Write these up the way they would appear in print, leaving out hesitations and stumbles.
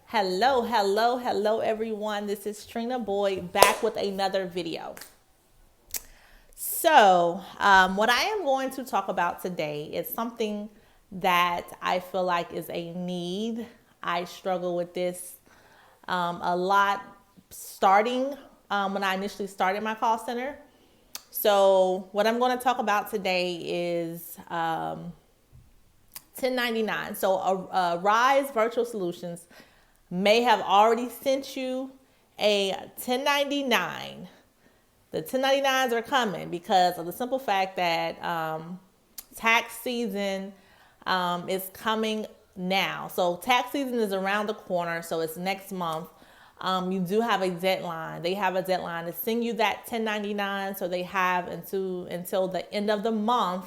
Hello, everyone. This is Trina Boyd back with another video. What I am going to talk about today is something that I feel like is a need. I struggle with this a lot starting when I initially started my call center. So, what I'm going to talk about today is 1099. So, Rise Virtual Solutions may have already sent you a 1099. The 1099s are coming because of the simple fact that tax season is coming now. So tax season is around the corner, so it's next month. You do have a deadline. They have a deadline to send you that 1099, so they have until the end of the month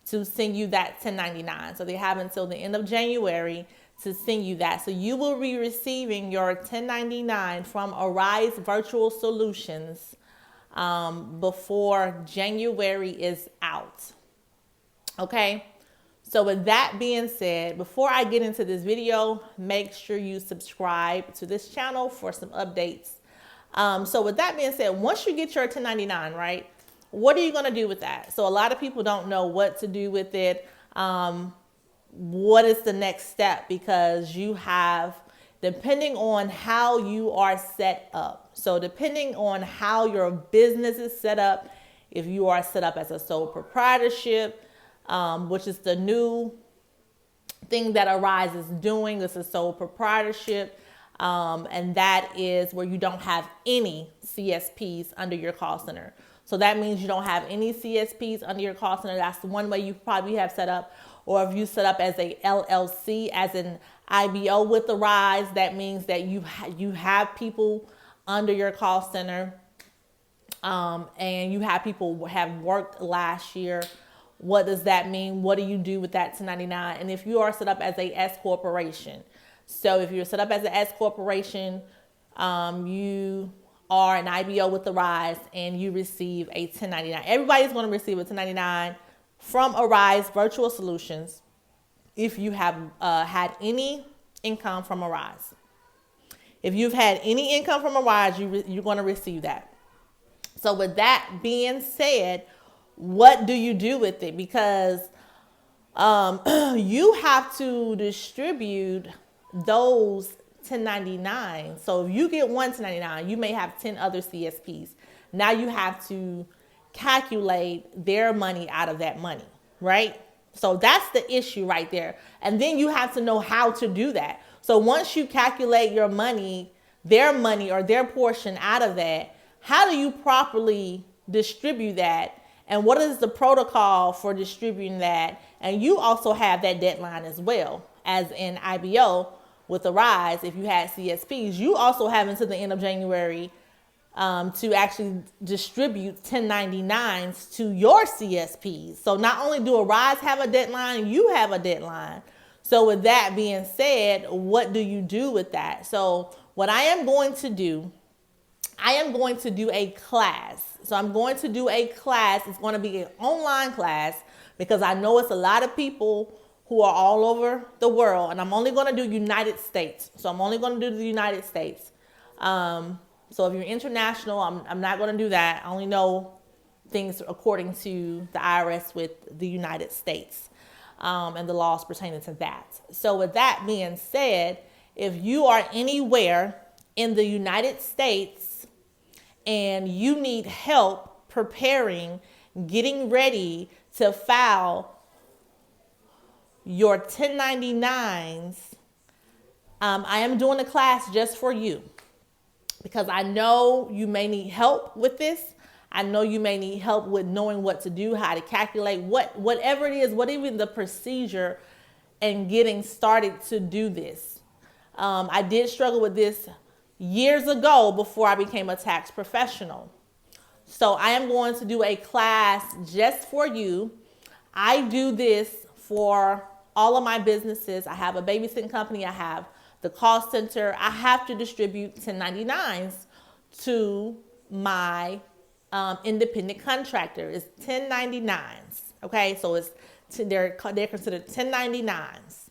to send you that 1099. So they have until the end of January to send you that. So you will be receiving your 1099 from Arise Virtual Solutions before January is out. Okay. So with that being said, before I get into this video, make sure you subscribe to this channel for some updates. So with that being said, once you get your 1099, right, what are you going to do with that? So a lot of people don't know what to do with it. What is the next step? Because you have, depending on how you are set up. So depending on how your business is set up, if you are set up as a sole proprietorship, which is the new thing that Arise is doing. This is sole proprietorship. And that is where you don't have any CSPs under your call center. So that means you don't have any CSPs under your call center. That's the one way you probably have set up. Or if you set up as a LLC, as an IBO with Arise, that means that you have people under your call center, and you have people who have worked last year. What does that mean? What do you do with that 1099? And if you are set up as a S corporation, so if you're set up as an S corporation, you are an IBO with Arise and you receive a 1099. Everybody's going to receive a 1099 from Arise Virtual Solutions if you have had any income from Arise. If you've had any income from Arise, you're going to receive that. So with that being said, what do you do with it? Because you have to distribute those 1099. So if you get one 1099, you may have 10 other CSPs. Now you have to calculate their money out of that money, right? So that's the issue right there. And then you have to know how to do that. So once you calculate your money, their money or their portion out of that, how do you properly distribute that? And what is the protocol for distributing that? And you also have that deadline as well as in IBO with Arise. If you had CSPs, you also have until the end of January to actually distribute 1099s to your CSPs. So not only do Arise have a deadline, you have a deadline. So with that being said, what do you do with that? So what I am going to do, I am going to do a class. So I'm going to do a class. It's going to be an online class because I know it's a lot of people who are all over the world. And I'm only going to do United States. So I'm only going to do the United States. So if you're international, I'm not going to do that. I only know things according to the IRS with the United States and the laws pertaining to that. So with that being said, if you are anywhere in the United States and you need help preparing, getting ready to file your 1099s, I am doing a class just for you because I know you may need help with this. I know you may need help with knowing what to do, how to calculate, whatever it is, what even the procedure and getting started to do this. I did struggle with this years ago before I became a tax professional. So I am going to do a class just for you. I do this for all of my businesses. I have a babysitting company. I have the call center. I have to distribute 1099s to my independent contractor. It's 1099s. Okay, so they're considered 1099s.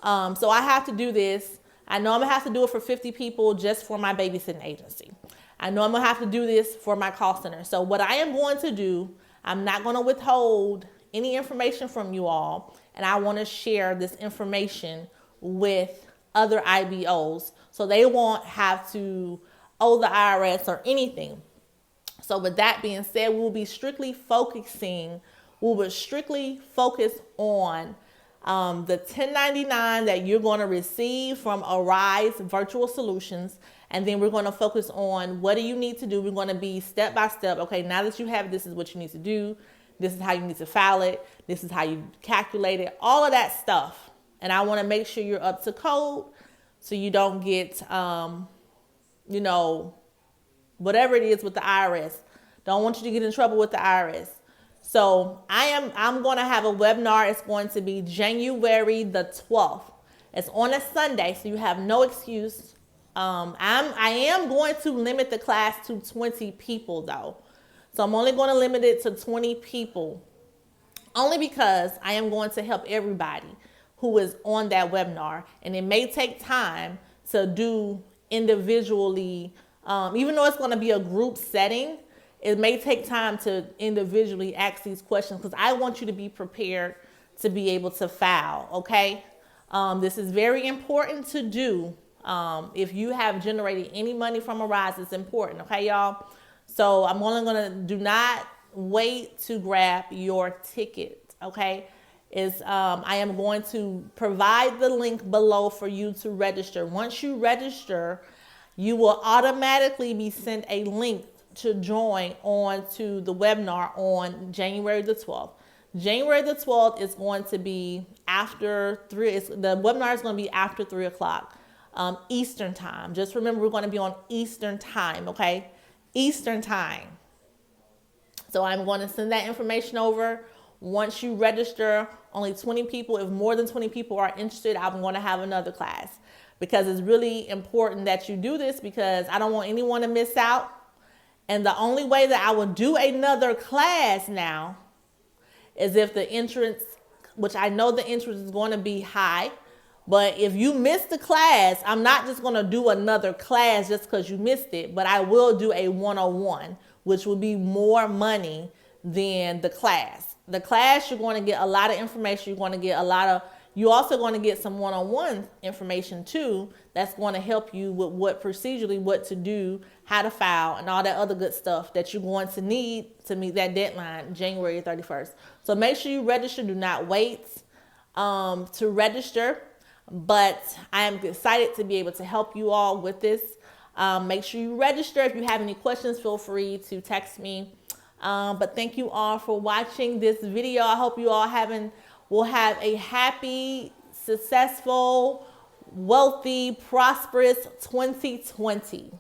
So I have to do this. I know I'm gonna have to do it for 50 people just for my babysitting agency. I know I'm gonna have to do this for my call center. So what I am going to do, I'm not gonna withhold any information from you all, and I wanna share this information with other IBOs so they won't have to owe the IRS or anything. So with that being said, we will strictly focus on the 1099 that you're going to receive from Arise Virtual Solutions. And then we're going to focus on what do you need to do. We're going to be step by step. Okay, now that you have it, this is what you need to do. This is how you need to file it. This is how you calculate it. All of that stuff. And I want to make sure you're up to code so you don't get, whatever it is with the IRS. Don't want you to get in trouble with the IRS. So I'm going to have a webinar. It's going to be January the 12th. It's on a Sunday, so you have no excuse. I am going to limit the class to 20 people though. So I'm only going to limit it to 20 people, only because I am going to help everybody who is on that webinar. And it may take time to do individually, even though it's going to be a group setting, it may take time to individually ask these questions because I want you to be prepared to be able to file, okay? This is very important to do. If you have generated any money from Arise, it's important, okay, y'all? So I'm only gonna, do not wait to grab your ticket, okay? I am going to provide the link below for you to register. Once you register, you will automatically be sent a link to join on to the webinar on January the 12th. January the 12th is going to be after 3, the webinar is going to be after 3 o'clock Eastern time. Just remember, we're going to be on Eastern time, okay? Eastern time. So I'm going to send that information over. Once you register, only 20 people, if more than 20 people are interested, I'm going to have another class because it's really important that you do this because I don't want anyone to miss out. And the only way that I will do another class now is if the entrance, which I know the entrance is going to be high, but if you miss the class, I'm not just going to do another class just because you missed it, but I will do a 101, which will be more money than the class. The class, you're going to get a lot of information. You're going to get you're also going to get some one-on-one information too. That's going to help you with what to do, how to file, and all that other good stuff that you're going to need to meet that deadline, January 31st. So make sure you register. Do not wait to register. But I am excited to be able to help you all with this. Make sure you register. If you have any questions, feel free to text me. But thank you all for watching this video. I hope you all will have a happy, successful, wealthy, prosperous 2020.